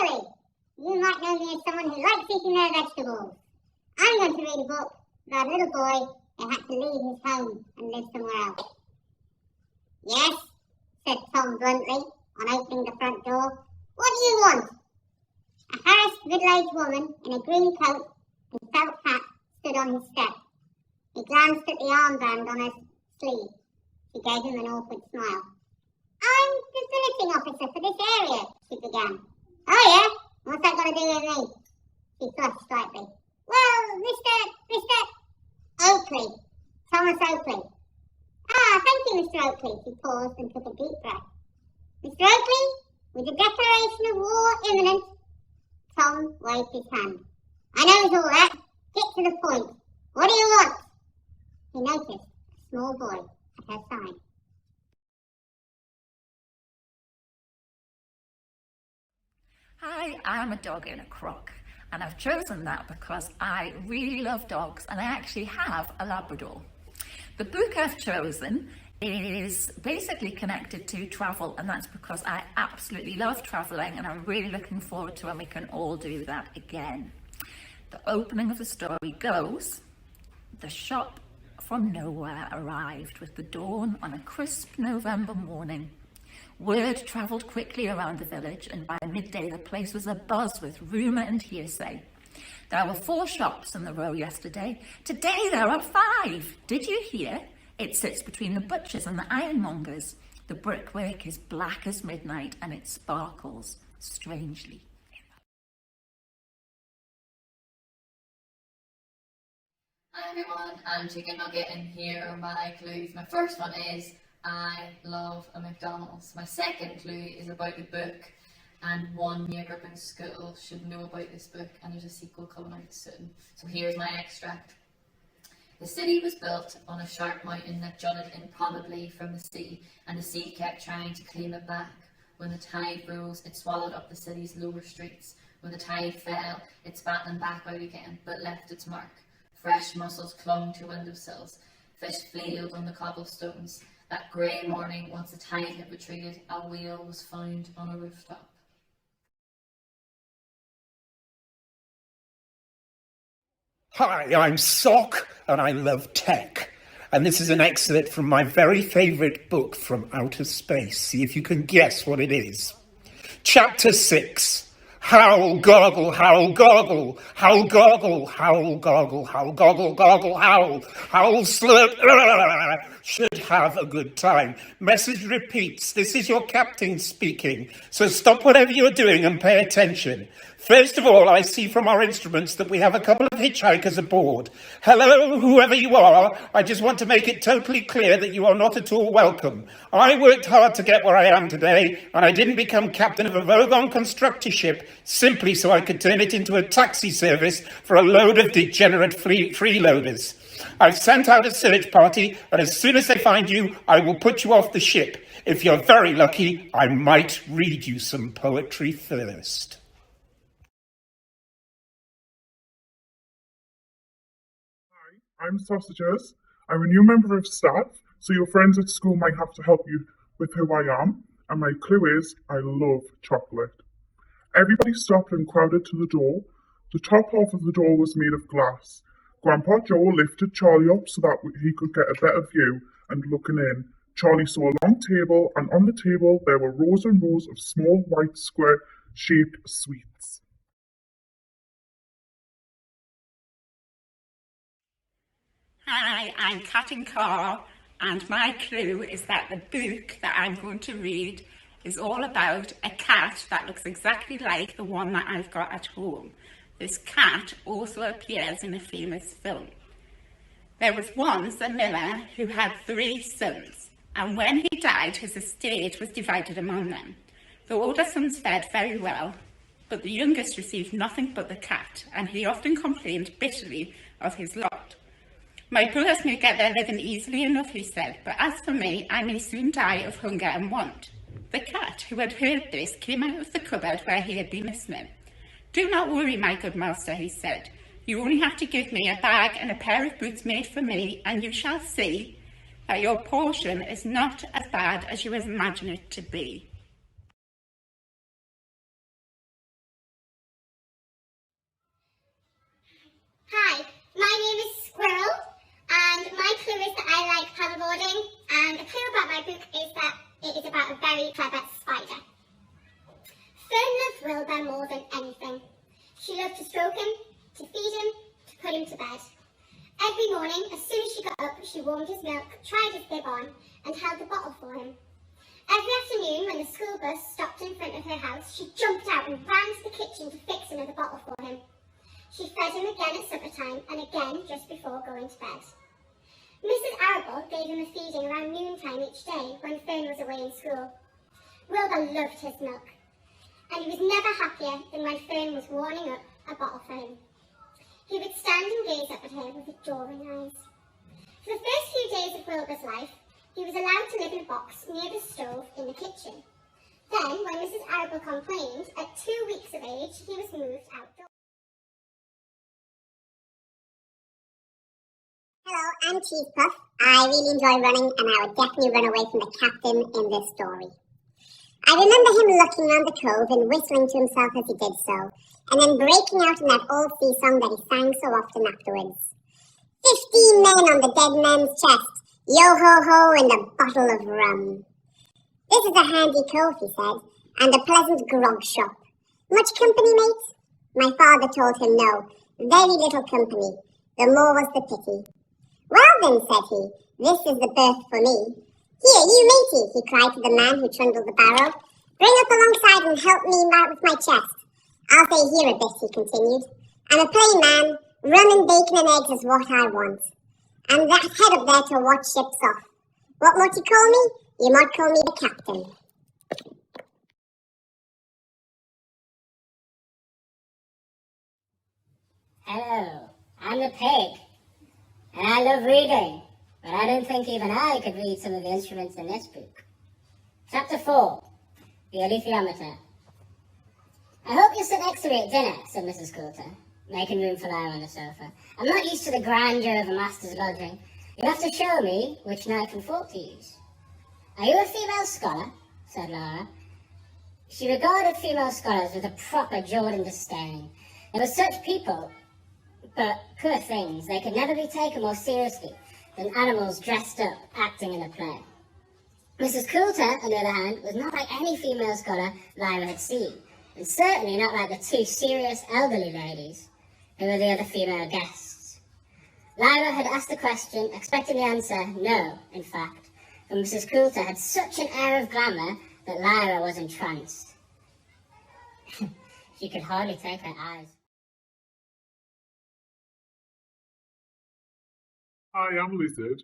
Luckily, you might know me as someone who likes eating their vegetables. I'm going to read a book about a little boy who had to leave his home and live somewhere else. Yes, said Tom bluntly on opening the front door. What do you want? A harassed middle-aged woman in a green coat and felt hat stood on his step. He glanced at the armband on her sleeve. She gave him an awkward smile. I'm the visiting officer for this area, she began. Oh yeah? What's that got to do with me? She flushed slightly. Well, Mr. Oakley. Thomas Oakley. Ah, thank you, Mr. Oakley. She paused and took a deep breath. Mr. Oakley, with the declaration of war imminent. Tom waved his hand. I knows all that. Get to the point. What do you want? He noticed a small boy at her side. Hi, I'm a dog in a crock, and I've chosen that because I really love dogs and I actually have a Labrador. The book I've chosen is basically connected to travel, and that's because I absolutely love travelling and I'm really looking forward to when we can all do that again. The opening of the story goes, the shop from nowhere arrived with the dawn on a crisp November morning. Word travelled quickly around the village, and by midday the place was abuzz with rumour and hearsay. There were 4 shops in the row yesterday. Today there are 5. Did you hear? It sits between the butchers and the ironmongers. The brickwork is black as midnight and it sparkles strangely. Hi everyone, I'm Chicken Nugget and here are my clues. My first one is I love a McDonald's. My second clue is about the book, and one year group in school should know about this book, and there's a sequel coming out soon. So here's my extract. The city was built on a sharp mountain that jutted improbably from the sea, and the sea kept trying to claim it back. When the tide rose, it swallowed up the city's lower streets. When the tide fell, it spat them back out again, but left its mark. Fresh mussels clung to windowsills. Fish flailed on the cobblestones. That grey morning, once the tide had retreated, a whale was found on a rooftop. Hi, I'm Sock, and I love tech. And this is an excerpt from my very favourite book from outer space. See if you can guess what it is. Chapter 6. Howl, goggle, howl, goggle, howl, goggle, howl, goggle, howl, goggle, goggle, howl, howl, slurp, should have a good time. Message repeats, this is your captain speaking, so stop whatever you're doing and pay attention. First of all, I see from our instruments that we have a couple of hitchhikers aboard. Hello, whoever you are, I just want to make it totally clear that you are not at all welcome. I worked hard to get where I am today, and I didn't become captain of a Vogon constructor ship simply so I could turn it into a taxi service for a load of degenerate freeloaders. I've sent out a search party, and as soon as they find you, I will put you off the ship. If you're very lucky, I might read you some poetry first. I'm Sausages. I'm a new member of staff, so your friends at school might have to help you with who I am. And my clue is, I love chocolate. Everybody stopped and crowded to the door. The top half of the door was made of glass. Grandpa Joe lifted Charlie up so that he could get a better view, and looking in, Charlie saw a long table, and on the table there were rows and rows of small white square-shaped sweets. Hi, I'm Cat and Carl, and my clue is that the book that I'm going to read is all about a cat that looks exactly like the one that I've got at home. This cat also appears in a famous film. There was once a miller who had 3 sons, and when he died, his estate was divided among them. The older sons fared very well, but the youngest received nothing but the cat, and he often complained bitterly of his lot. My brothers may get their living easily enough, he said, but as for me, I may soon die of hunger and want. The cat, who had heard this, came out of the cupboard where he had been listening. Do not worry, my good master, he said. You only have to give me a bag and a pair of boots made for me, and you shall see that your portion is not as bad as you imagine it to be. recording, and the clue about my book is that it is about a very clever spider. Fern loved Wilbur more than anything. She loved to stroke him, to feed him, to put him to bed. Every morning, as soon as she got up, she warmed his milk, tried his bib on, and held the bottle for him. Every afternoon, when the school bus stopped in front of her house, she jumped out and ran to the kitchen to fix another bottle for him. She fed him again at supper time and again just before going to bed. Mrs. Arable gave him a feeding around noontime each day when Fern was away in school. Wilbur loved his milk, and he was never happier than when Fern was warming up a bottle for him. He would stand and gaze up at her with adoring eyes. For the first few days of Wilbur's life, he was allowed to live in a box near the stove in the kitchen. Then, when Mrs. Arable complained, at 2 weeks of age, he was moved outdoors. Hello, I'm Cheese Puff. I really enjoy running and I would definitely run away from the captain in this story. I remember him looking round the cove and whistling to himself as he did so, and then breaking out in that old sea song that he sang so often afterwards. 15 men on the dead man's chest, yo-ho-ho and a bottle of rum. This is a handy cove, he said, and a pleasant grog shop. Much company, mate? My father told him no, very little company, the more was the pity. Well then, said he, this is the berth for me. Here, you matey, he cried to the man who trundled the barrow. Bring up alongside and help me out with my chest. I'll stay here a bit, he continued. I'm a plain man, rum and bacon and eggs is what I want. And that head up there to watch ships off. What might you call me? You might call me the captain. Hello, I'm the pig. And I love reading, but I don't think even I could read some of the instruments in this book. Chapter 4, The Alethiometer. I hope you'll sit next to me at dinner, said Mrs. Coulter, making room for Lyra on the sofa. I'm not used to the grandeur of a master's lodging. You'll have to show me which knife and fork to use. Are you a female scholar? Said Laura. She regarded female scholars with a proper Jordan disdain. There were such people, but poor things, they could never be taken more seriously than animals dressed up acting in a play. Mrs. Coulter, on the other hand, was not like any female scholar Lyra had seen, and certainly not like the two serious elderly ladies who were the other female guests. Lyra had asked the question, expecting the answer no, in fact, for Mrs. Coulter had such an air of glamour that Lyra was entranced. She could hardly take her eyes. Hi, I'm Lizard,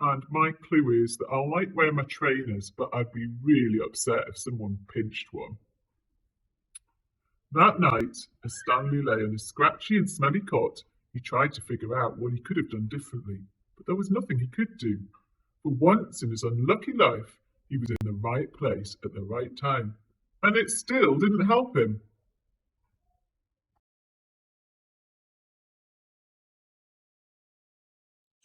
and my clue is that I like wearing my trainers, but I'd be really upset if someone pinched one. That night, as Stanley lay on a scratchy and smelly cot, he tried to figure out what he could have done differently, but there was nothing he could do. For once in his unlucky life, he was in the right place at the right time, and it still didn't help him.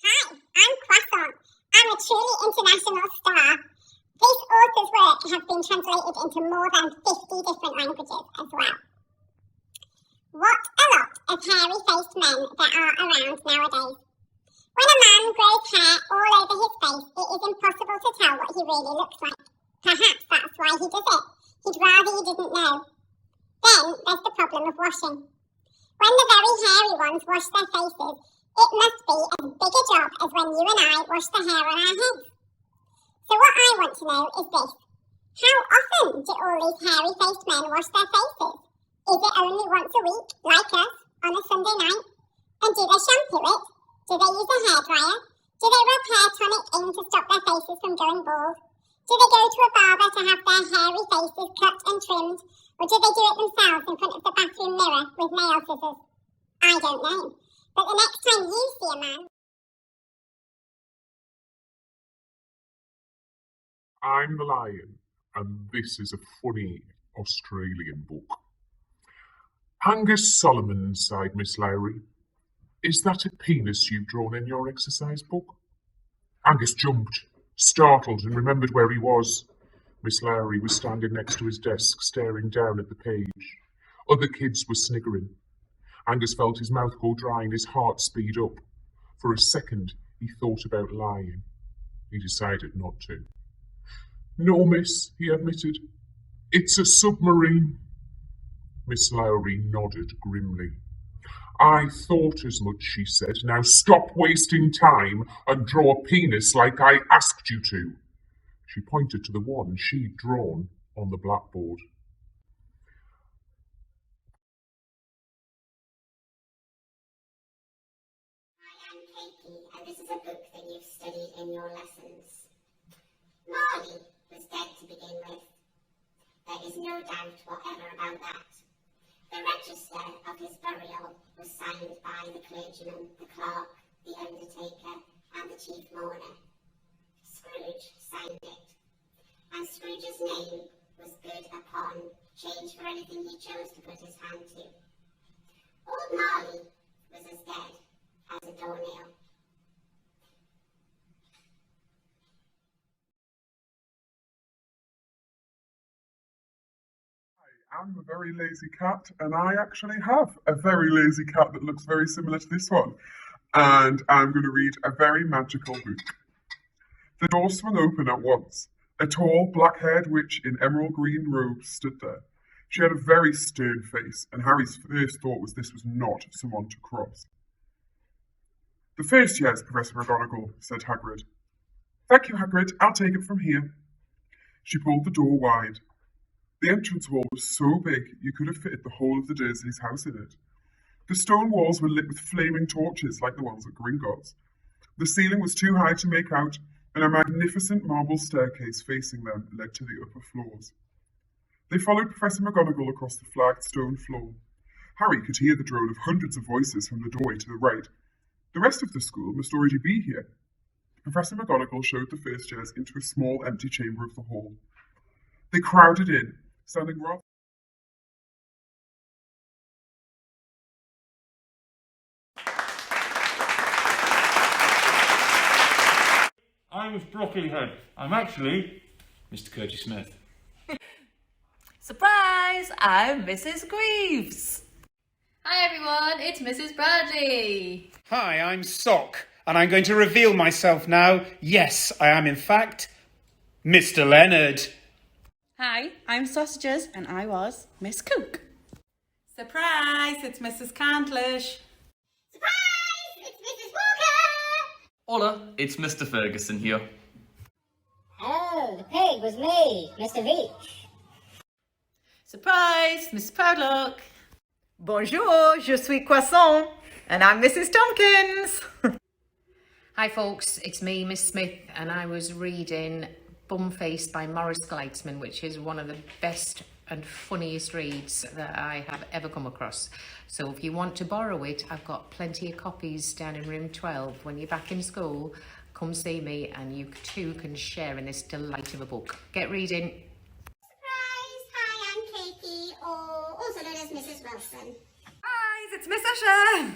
Hi, I'm Croissant. I'm a truly international star. This author's work has been translated into more than 50 different languages as well. What a lot of hairy-faced men there are around nowadays. When a man grows hair all over his face, it is impossible to tell what he really looks like. Perhaps that's why he does it. He'd rather you didn't know. Then there's the problem of washing. When the very hairy ones wash their faces, it must be as big a job as when you and I wash the hair on our heads. So what I want to know is this. How often do all these hairy-faced men wash their faces? Is it only once a week, like us, on a Sunday night? And do they shampoo it? Do they use a hairdryer? Do they rub hair tonic in to stop their faces from going bald? Do they go to a barber to have their hairy faces cut and trimmed? Or do they do it themselves in front of the bathroom mirror with nail scissors? I don't know. But the next time you see a man... I'm the Lion, and this is a funny Australian book. Angus Solomon, sighed Miss Lowry. Is that a penis you've drawn in your exercise book? Angus jumped, startled, and remembered where he was. Miss Lowry was standing next to his desk, staring down at the page. Other kids were sniggering. Angus felt his mouth go dry and his heart speed up. For a second, he thought about lying. He decided not to. No, miss, he admitted. It's a submarine. Miss Lowry nodded grimly. I thought as much, she said. Now stop wasting time and draw a penis like I asked you to. She pointed to the one she'd drawn on the blackboard. I am Katie, and this is a book that you've studied in your lessons. Marley was dead to begin with. There is no doubt whatever about that. The register of his burial was signed by the clergyman, the clerk, the undertaker, and the chief mourner. Scrooge signed it, and Scrooge's name was good upon change for anything he chose to put his hand to. Old Marley was as dead as a doornail. I'm a very lazy cat, and I actually have a very lazy cat that looks very similar to this one. And I'm going to read a very magical book. The door swung open at once. A tall, black-haired witch in emerald green robes stood there. She had a very stern face, and Harry's first thought was this was not someone to cross. The first years, Professor McGonagall, said Hagrid. Thank you, Hagrid. I'll take it from here. She pulled the door wide. The entrance hall was so big you could have fitted the whole of the Dursleys' house in it. The stone walls were lit with flaming torches like the ones at Gringotts. The ceiling was too high to make out, and a magnificent marble staircase facing them led to the upper floors. They followed Professor McGonagall across the flagged stone floor. Harry could hear the drone of hundreds of voices from the doorway to the right. The rest of the school must already be here. Professor McGonagall showed the first years into a small empty chamber of the hall. They crowded in, standing rather I'm with Broccoli Head. I'm actually Mr. Curtis Smith. Surprise! I'm Mrs. Greaves. Hi everyone, it's Mrs. Bradley. Hi, I'm Sock, and I'm going to reveal myself now. Yes, I am in fact Mr. Leonard. Hi, I'm Sausages, and I was Miss Cook. Surprise! It's Mrs. Cantlish. Surprise! It's Mrs. Walker! Hola, it's Mr. Ferguson here. Hello, the pig was me, Mr. Veach. Surprise! Miss Proudlock. Bonjour, je suis Croissant, and I'm Mrs. Tompkins. Hi folks, it's me, Miss Smith, and I was reading Bumfaced by Morris Gleitzman, which is one of the best and funniest reads that I have ever come across. So if you want to borrow it, I've got plenty of copies down in room 12. When you're back in school, come see me and you too can share in this delight of a book. Get reading. Surprise! Hi, I'm Katie, or also known as Mrs. Wilson. Hi, it's Miss Usher.